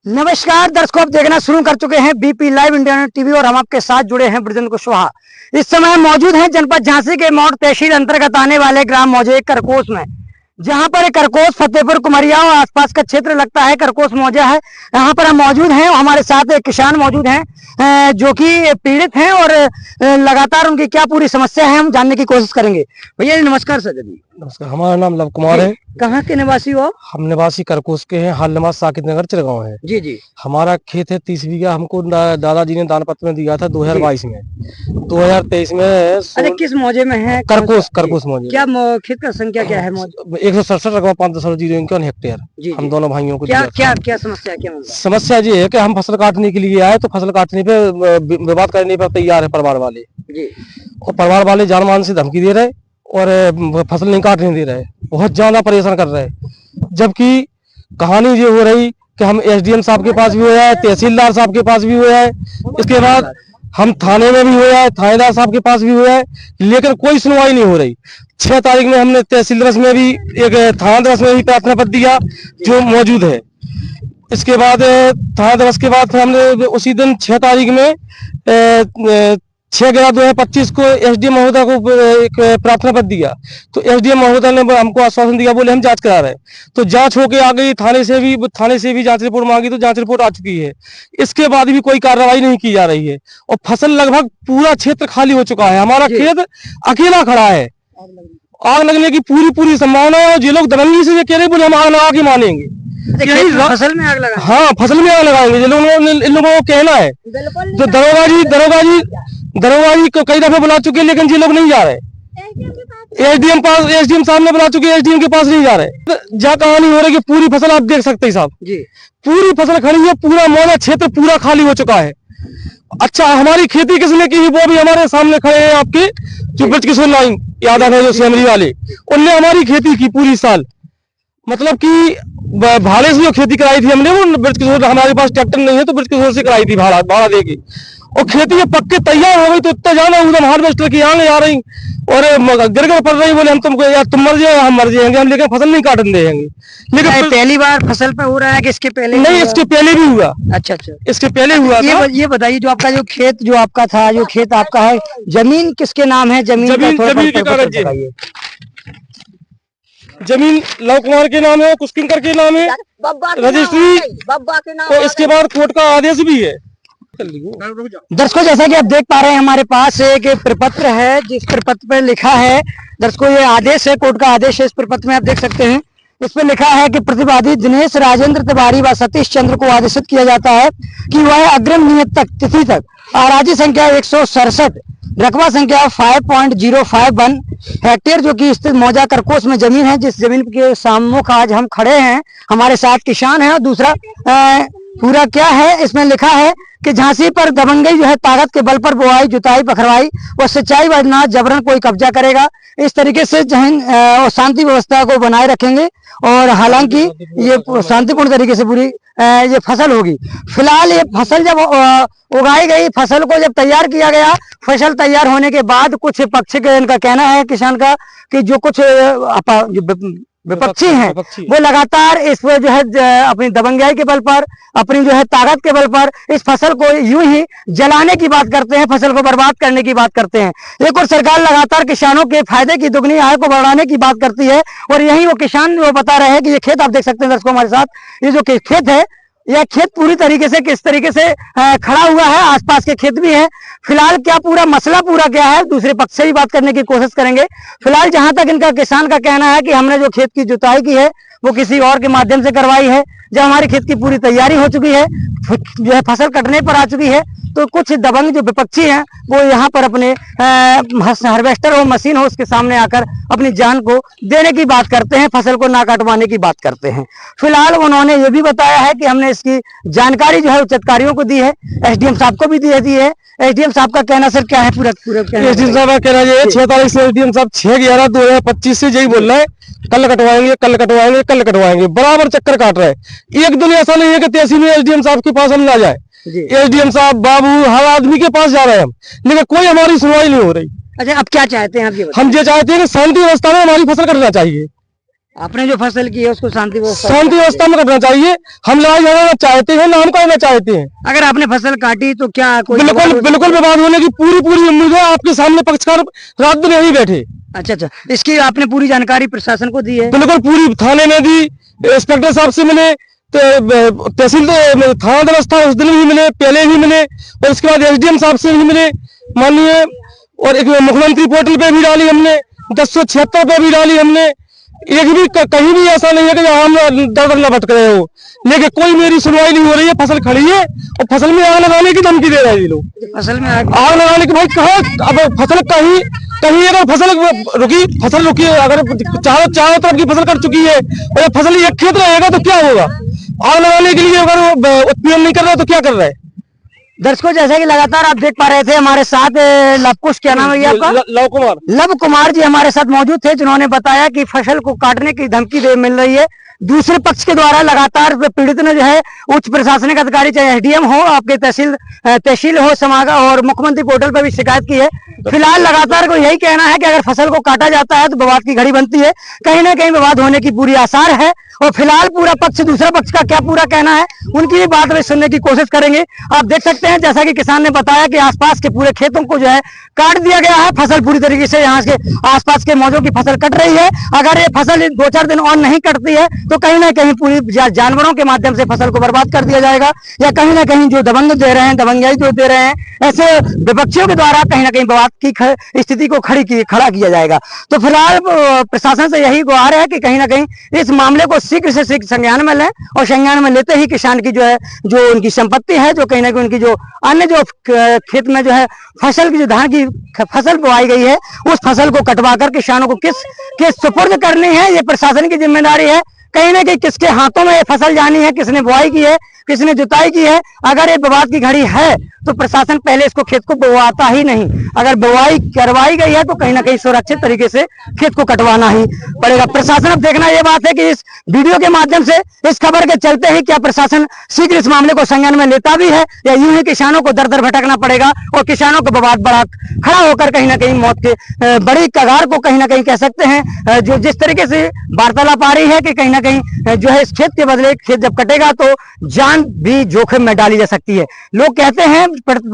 नमस्कार दर्शकों, आप देखना शुरू कर चुके हैं बीपी लाइव इंडिया टीवी और हम आपके साथ जुड़े हैं ब्रजेंद्र कुशवाहा। इस समय मौजूद हैं जनपद झांसी के मौड़ तहसील अंतर्गत आने वाले ग्राम मौजे करकोस में, जहां पर करकोस फतेहपुर कुमरिया और आसपास का क्षेत्र लगता है करकोस मौजा है। यहाँ पर हम मौजूद हैं, हमारे साथ एक किसान मौजूद हैं जो कि पीड़ित हैं और लगातार उनकी क्या पूरी समस्या है हम जानने की कोशिश करेंगे। भैया नमस्कार सर जी। नमस्कार, हमारा नाम लव कुमार है। कहाँ के निवासी हो? हम निवासी करकोस के हैं। हाल निवास साकित नगर चिरगांव है। जी जी। हमारा खेत है 30 बीघा। हमको दादाजी ने दान पत्र में दिया था 2022 में। 2023 में अरे किस मौजे में है? करकोस मौजे। क्या खेत का संख्या क्या है? 167 रकबा 5.0 हेक्टेयर। हम दोनों भाइयों को क्या क्या क्या समस्या क्या? समस्या ये है कि हम फसल काटने के लिए आए तो फसल काटने पे विवाद करने पर तैयार है परिवार वाले जी। और परिवार वाले जान मान से धमकी दे रहे और फसल नहीं काटने दे रहे, बहुत ज्यादा परेशान कर रहे हैं। जबकि कहानी ये हो रही कि हम एसडीएम साहब के पास भी हुआ है, तहसीलदार साहब के पास भी हुआ है, इसके बाद हम थाने में भी हुआ है, थानेदार साहब के पास भी हुआ है, लेकिन कोई सुनवाई नहीं हो रही। 6 तारीख में हमने तहसील दिवस में भी एक थाना दिवस में भी प्रार्थना पत्र दिया जो मौजूद है। इसके बाद थाना दिवस के बाद हमने उसी दिन 6 तारीख में 6/11/2025 को एसडीएम महोदय को एक प्रार्थना पत्र दिया। तो एसडीएम महोदय ने हमको आश्वासन दिया, बोले हम जांच करा रहे हैं। तो जांच होके आ गई, थाने से भी जांच रिपोर्ट मांगी तो जांच रिपोर्ट आ चुकी है। इसके बाद भी कोई कार्रवाई नहीं की जा रही है और फसल लगभग पूरा क्षेत्र खाली हो चुका है। हमारा खेत अकेला खड़ा है। आग लगने की पूरी संभावना है और ये लोग दरंगी से कह रहे बोले हम आग लगा के मानेंगे। फसल में आग लगा? हाँ, फसल में आग लगाएंगे। इन लोगों को कहना है। तो दरोगा जी को कई दफे बुला चुके, लेकिन ये लोग नहीं जा रहे। एसडीएम साहब ने बुला चुके, एसडीएम के पास नहीं जा रहे। जा कहानी हो रही कि पूरी फसल आप देख सकते हैं साहब जी, पूरी फसल खड़ी है, पूरा मौजा क्षेत्र पूरा खाली हो चुका है। अच्छा, हमारी खेती किसने की वो भी हमारे सामने खड़े हैं आपके, जो ब्रजकिशोर लाइन यादव है जो सेमरी वाले, उनने हमारी खेती की पूरी साल। मतलब कि भाड़े से जो खेती कराई थी हमने, वो ब्रजकिशोर, हमारे पास ट्रैक्टर नहीं है तो ब्रजकिशोर से कराई थी भाड़ा देके, और खेती ये पक्के तैयार हो गई तो इतना जाना उधर हार्वेस्टर की आगे आ रही और गिरगिर पड़ रही। बोले हम तुमको यार तुम मर जाए हम मर जाएंगे, हम लेकिन फसल नहीं काटने देंगे। लेकिन पहली बार फसल पे हो रहा है कि इसके पहले? नहीं, इसके पहले भी हुआ। अच्छा, इसके पहले हुआ। ये बताइए, जो आपका जो खेत जो आपका था, जो खेत आपका है, जमीन किसके नाम है? जमीन के कागज है। जमीन लव कुमार के नाम है, कुशकिंकर के नाम है, रजिस्ट्री बब्बा के नाम, और इसके बाद कोर्ट का आदेश भी है। दर्शकों, जैसा कि आप देख पा रहे हैं, हमारे पास एक प्रपत्र है जिस प्रपत्र पर लिखा है, दर्शकों ये आदेश है, कोर्ट का आदेश है। इस प्रपत्र में आप देख सकते हैं, इस पर लिखा है कि प्रतिवादी दिनेश राजेंद्र तिवारी व सतीश चंद्र को आदेशित किया जाता है कि वह अग्रिम नियत तिथि तक आराजी संख्या 167 रकबा संख्या 5.051 हेक्टेयर जो कि स्थित मौजा करकोस में जमीन है, जिस जमीन के सामने आज हम खड़े हैं, हमारे साथ किसान है। और दूसरा पूरा क्या है, इसमें लिखा है कि झांसी पर दबंगई जो है ताकत के बल पर बुआई जुताई पखरवाई व सिंचाई व जबरन कोई कब्जा करेगा, इस तरीके से शांति व्यवस्था को बनाए रखेंगे। और हालांकि ये शांतिपूर्ण तरीके से पूरी ये फसल होगी। फिलहाल ये फसल जब उगाई गई, फसल को जब तैयार किया गया, फसल तैयार होने के बाद कुछ पक्ष के इनका कहना है किसान का कि जो कुछ विपक्षी हैं वो लगातार इस पर जो है अपनी दबंगाई के बल पर, अपनी जो है ताकत के बल पर इस फसल को यूं ही जलाने की बात करते हैं, फसल को बर्बाद करने की बात करते हैं। एक और सरकार लगातार किसानों के फायदे की दुगनी आय को बढ़ाने की बात करती है और यही वो किसान वो बता रहे हैं कि ये खेत आप देख सकते हैं दर्शकों हमारे साथ, ये जो खेत है, यह खेत पूरी तरीके से किस तरीके से खड़ा हुआ है, आसपास के खेत भी हैं। फिलहाल क्या पूरा मसला पूरा क्या है, दूसरे पक्ष से भी बात करने की कोशिश करेंगे। फिलहाल जहां तक इनका किसान का कहना है कि हमने जो खेत की जुताई की है वो किसी और के माध्यम से करवाई है। जब हमारी खेत की पूरी तैयारी हो चुकी है, जो है फसल कटने पर आ चुकी है, तो कुछ दबंग जो विपक्षी हैं वो यहाँ पर अपने हार्वेस्टर हो, मशीन हो, उसके सामने आकर अपनी जान को देने की बात करते हैं, फसल को ना काटवाने की बात करते हैं। फिलहाल उन्होंने ये भी बताया है कि हमने इसकी जानकारी जो है उच्च अधिकारियों को दी है, एसडीएम साहब को भी दी है। एसडीएम साहब का कहना सर क्या है? पूरा एसडीएम साहब का कहना है 6 तारीख से एसडीएम साहब 6/11/2025 से यही बोल रहे हैं कल कटवाएंगे, कल कटवाएंगे, कल कटवाएंगे, बराबर चक्कर काट रहे हैं। एक दिन ऐसा नहीं है कि तहसील में एसडीएम साहब के पास हम ना जाए। एसडीएम साहब, बाबू, हर आदमी के पास जा रहे हैं हम, लेकिन कोई हमारी सुनवाई नहीं हो रही। अच्छा, अब क्या चाहते हैं आप? हम ये चाहते हैं कि शांति व्यवस्था में हमारी फसल कटना चाहिए। आपने जो फसल की है उसको शांति व्यवस्था में करना चाहिए। हम लड़ाई झगड़ा चाहते हैं ना हम करना चाहते हैं। अगर आपने फसल काटी तो क्या कोई बिल्कुल विवाद होने की पूरी उम्मीद है। आपके सामने पक्षकार रात दिन यही बैठे। अच्छा, इसकी आपने पूरी जानकारी प्रशासन को दी है? बिल्कुल पूरी थाने में दी, इंस्पेक्टर साहब से मिले, तहसील थाना व्यवस्था उस दिन भी मिले, पहले भी मिले, और उसके बाद SDM साहब से भी मिले माननीय, और एक मुख्यमंत्री पोर्टल पे भी डाली हमने, 1076 पे भी डाली हमने। एक भी कहीं भी ऐसा नहीं है कि हम दर न भटक रहे हो, लेकिन कोई मेरी सुनवाई नहीं हो रही है। फसल खड़ी है और फसल में आग लगाने की धमकी दे रहे हैं ये लोग। फसल में आग लगाने की भाई कहाँ? अब फसल कहीं अगर फसल रुकी, अगर चारों तरफ की फसल कट चुकी है और फसल एक खेत रहेगा तो क्या होगा? आग लगाने के लिए अगर उत्पीड़न नहीं कर रहा तो क्या कर रहा है? दर्शकों, जैसा कि लगातार आप देख पा रहे थे, हमारे साथ लवकुश, क्या नाम है आपका? लव कुमार जी हमारे साथ मौजूद थे, जिन्होंने बताया कि फसल को काटने की धमकी मिल रही है दूसरे पक्ष के द्वारा। लगातार पीड़ित ने जो है उच्च प्रशासनिक अधिकारी, चाहे SDM हो, आपके तहसील हो, समागा और मुख्यमंत्री पोर्टल पर भी शिकायत की है। फिलहाल लगातार को यही कहना है कि अगर फसल को काटा जाता है तो विवाद की घड़ी बनती है, कहीं ना कहीं विवाद होने की पूरी आसार है। और फिलहाल पूरा पक्ष, दूसरा पक्ष का क्या पूरा कहना है, उनकी भी बात में सुनने की कोशिश करेंगे। आप देख सकते हैं, जैसा कि किसान ने बताया कि आसपास के पूरे खेतों को जो है काट दिया गया है। फसल पूरी तरीके से यहाँ के आसपास के मौजों की फसल कट रही है। अगर ये फसल 2-4 दिन और नहीं कटती है तो कहीं ना कहीं पूरी जानवरों के माध्यम से फसल को बर्बाद कर दिया जाएगा, या कहीं ना कहीं जो दबंग दे रहे हैं, दबंगाई जो दे रहे हैं, ऐसे विपक्षियों के द्वारा कहीं ना कहीं विवाद की स्थिति को खड़ा किया जाएगा। तो फिलहाल प्रशासन से यही गुहार है कि कहीं ना कहीं इस मामले को शीघ्र से शीघ्र संज्ञान में लें, और संज्ञान में लेते ही किसान की जो है, जो उनकी संपत्ति है, जो कहीं ना कहीं उनकी जो अन्य जो खेत में जो है फसल की, जो धान की फसल बोई गई है, उस फसल को कटवा कर किसानों को किस सुपुर्द करनी है, ये प्रशासन की जिम्मेदारी है। कहीं ना कहीं किसके हाथों में ये फसल जानी है, किसने बुआई की है, किसने जुताई की है। अगर ये विवाद की घड़ी है तो प्रशासन पहले इसको खेत को बोवाता ही नहीं। अगर बुआई करवाई गई है तो कहीं ना कहीं सुरक्षित तरीके से खेत को कटवाना ही पड़ेगा। प्रशासन, अब देखना ये बात है कि इस वीडियो के माध्यम से, इस खबर के चलते ही क्या प्रशासन शीघ्र इस मामले को संज्ञान में लेता भी है, या यूं ही किसानों को दर दर भटकना पड़ेगा और किसानों को विवाद बड़ा खड़ा होकर कहीं ना कहीं मौत के बड़ी कगार को कहीं ना कहीं कह सकते हैं। जो जिस तरीके से वार्तालाप आ रही है कि कहीं ना कहीं जो है इस खेत के बदले खेत जब कटेगा तो जान भी जोखिम में डाली जा सकती है। लोग कहते हैं,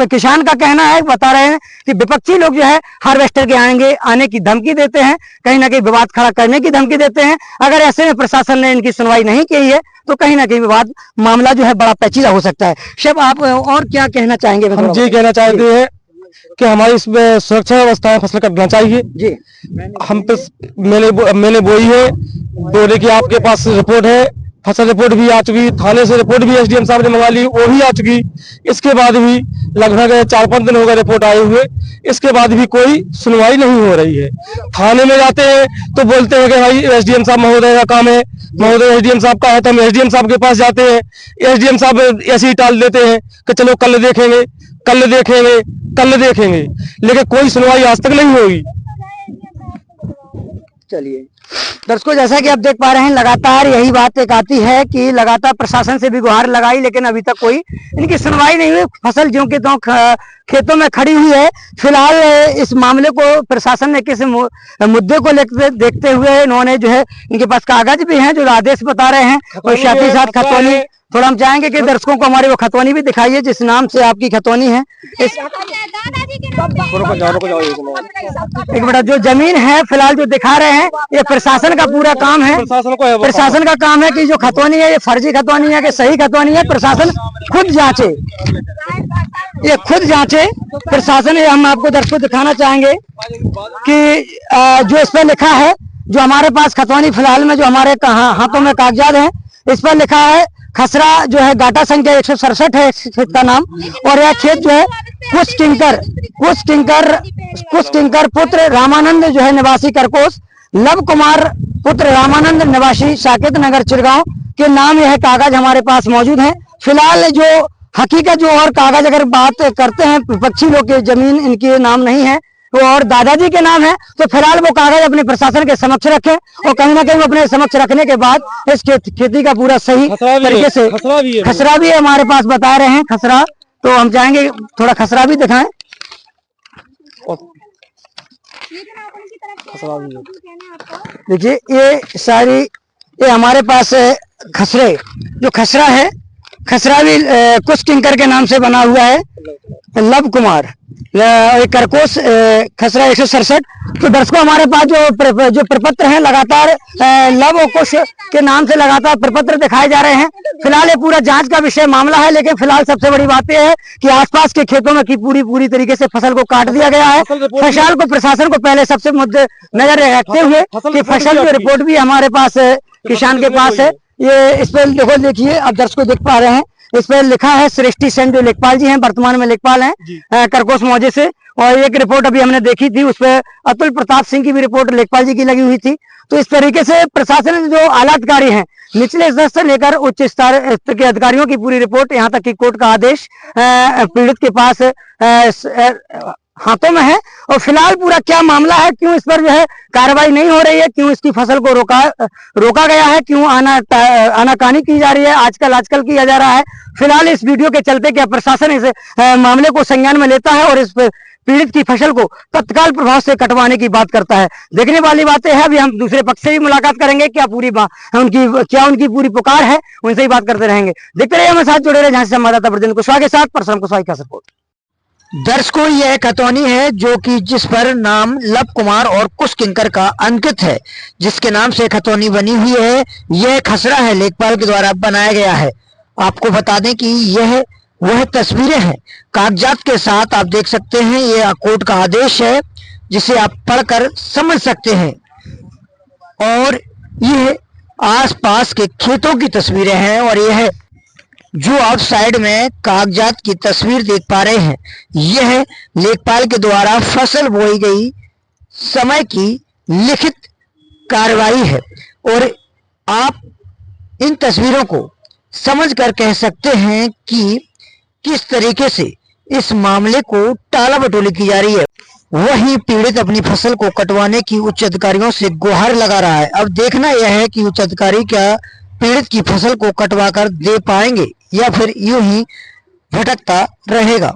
किसान का कहना है, बता रहे हैं कि विपक्षी लोग जो है हार्वेस्टर के आने की धमकी देते हैं, कहीं ना कहीं विवाद खड़ा करने की धमकी देते हैं। अगर ऐसे में प्रशासन ने इनकी सुनवाई नहीं की है तो कहीं ना कहीं विवाद मामला जो है बड़ा पेचीदा हो सकता है। शेफ, आप और क्या कहना चाहेंगे? हम जी कहना चाहते हैं कि हमारी इसमें सुरक्षा व्यवस्था है, फसल कटना चाहिए जी। हम पे मैंने बोई है, बोले कि आपके पास रिपोर्ट है, फसल रिपोर्ट भी आ चुकी, थाने से रिपोर्ट भी SDM साहब ने मंगा ली, वो भी आ चुकी। इसके बाद भी लगभग 4-5 दिन हो गए रिपोर्ट आए हुए, इसके बाद भी कोई सुनवाई नहीं हो रही है। थाने में जाते हैं तो बोलते हैं कि भाई SDM साहब महोदय का काम है, महोदय SDM साहब का है, तो हम SDM साहब के पास जाते हैं। SDM साहब ऐसे ही टाल देते हैं कि चलो कल देखेंगे, लेकिन कोई सुनवाई आज तक नहीं होगी। चलिए दर्शकों, जैसा कि आप देख पा रहे हैं, लगातार यही बात एक आती है कि लगातार प्रशासन से भी गुहार लगाई, लेकिन अभी तक कोई इनकी सुनवाई नहीं हुई। फसल ज्यों के त्यों खेतों में खड़ी हुई है। फिलहाल इस मामले को प्रशासन ने किस मुद्दे को देखते हुए इन्होंने जो है, इनके पास कागज भी हैं जो आदेश बता रहे हैं, और साथ ही साथ खतौनी, थोड़ा हम चाहेंगे कि दर्शकों को हमारी वो खतौनी भी दिखाइए जिस नाम से आपकी खतौनी है। एक बेटा जो जमीन है फिलहाल जो दिखा रहे हैं, ये प्रशासन का पूरा काम है। प्रशासन का काम है कि जो खतौनी है ये फर्जी खतौनी है कि सही खतौनी है, प्रशासन खुद जांचे, ये खुद जांचे प्रशासन। हम आपको दर्शकों दिखाना चाहेंगे कि जो इस पर लिखा है, जो हमारे पास खतौनी फिलहाल में जो हमारे हाथों में कागजात हैं, इस पर लिखा है खसरा जो है गाटा संख्या 167 है इस खेत का नाम। और यह खेत जो है कुछ टिंकर पुत्र रामानंद जो है निवासी करकोस, लव कुमार पुत्र रामानंद निवासी साकेत नगर चिरगांव के नाम यह कागज हमारे पास मौजूद है। फिलहाल जो हकीकत जो और कागज अगर बात करते हैं, विपक्षी लोग की जमीन इनके नाम नहीं है, वो और दादाजी के नाम है, तो फिलहाल वो कागज अपने प्रशासन के समक्ष रखें, और कहीं ना कहीं वो अपने समक्ष रखने के बाद इस खेती का पूरा सही तरीके से खसरा भी है हमारे पास बता रहे हैं। खसरा तो हम चाहेंगे थोड़ा खसरा भी दिखाएं। देखिए ये हमारे पास खसरे, जो खसरा है, खसरा भी कुछ किंकर के नाम से बना हुआ है, लव कुमार, करकोस खसरा 167। तो दर्शकों हमारे पास जो प्रपत्र हैं लगातार लव और कुश के नाम से लगातार प्रपत्र दिखाए जा रहे हैं। फिलहाल ये पूरा जांच का विषय मामला है, लेकिन फिलहाल सबसे बड़ी बात यह है कि आसपास के खेतों में की पूरी तरीके से फसल को काट दिया गया है। फसल को प्रशासन को पहले सबसे मुद्दे नजर रखते हुए कि फसल की रिपोर्ट भी हमारे पास किसान के पास है। ये इस पर देखिए अब दर्शकों देख पा रहे हैं, इस पर लिखा है सृष्टि सेन, जो लेखपाल जी हैं, वर्तमान में लेखपाल हैं करकोस मौजे से। और एक रिपोर्ट अभी हमने देखी थी, उस पर अतुल प्रताप सिंह की भी रिपोर्ट लेखपाल जी की लगी हुई थी। तो इस तरीके से प्रशासन जो आला अधिकारी हैं, निचले स्तर से लेकर उच्च स्तर के अधिकारियों की पूरी रिपोर्ट, यहाँ तक कि कोर्ट का आदेश पीड़ित के पास हाथों में है। और फिलहाल पूरा क्या मामला है, क्यों इस पर जो है कार्रवाई नहीं हो रही है, क्यों इसकी फसल को रोका गया है, क्यों आनाकानी की जा रही है, आजकल किया जा रहा है। फिलहाल इस वीडियो के चलते क्या प्रशासन इस मामले को संज्ञान में लेता है और इस पीड़ित की फसल को तत्काल प्रभाव से कटवाने की बात करता है। देखने वाली बातें है। अभी हम दूसरे पक्ष से भी मुलाकात करेंगे, क्या उनकी पूरी पुकार है, उनसे ही बात करते रहेंगे। देखते रहिए, हमारे साथ जुड़े रहे, जहां से संवाददाता ब्रजेंद्र कुशवाहा के साथ परसराम कुशवाहा का सपोर्ट। दर्शकों यह खतौनी है जो कि जिस पर नाम लव कुमार और कुश किंकर का अंकित है, जिसके नाम से खतौनी बनी हुई है। यह खसरा है, लेखपाल के द्वारा बनाया गया है। आपको बता दें कि यह वह तस्वीरें हैं कागजात के साथ, आप देख सकते हैं। यह कोर्ट का आदेश है जिसे आप पढ़कर समझ सकते हैं। और यह आसपास के खेतों की तस्वीरें हैं, और यह जो आउटसाइड में कागजात की तस्वीर देख पा रहे हैं, यह लेखपाल के द्वारा फसल बोई गई समय की लिखित कार्रवाई है। और आप इन तस्वीरों को समझकर कह सकते हैं कि किस तरीके से इस मामले को टाला बटोली की जा रही है। वहीं पीड़ित अपनी फसल को कटवाने की उच्च अधिकारियों से गुहार लगा रहा है। अब देखना यह है कि उच्च अधिकारी क्या पीड़ित की फसल को कटवा कर दे पाएंगे या फिर यूं ही भटकता रहेगा।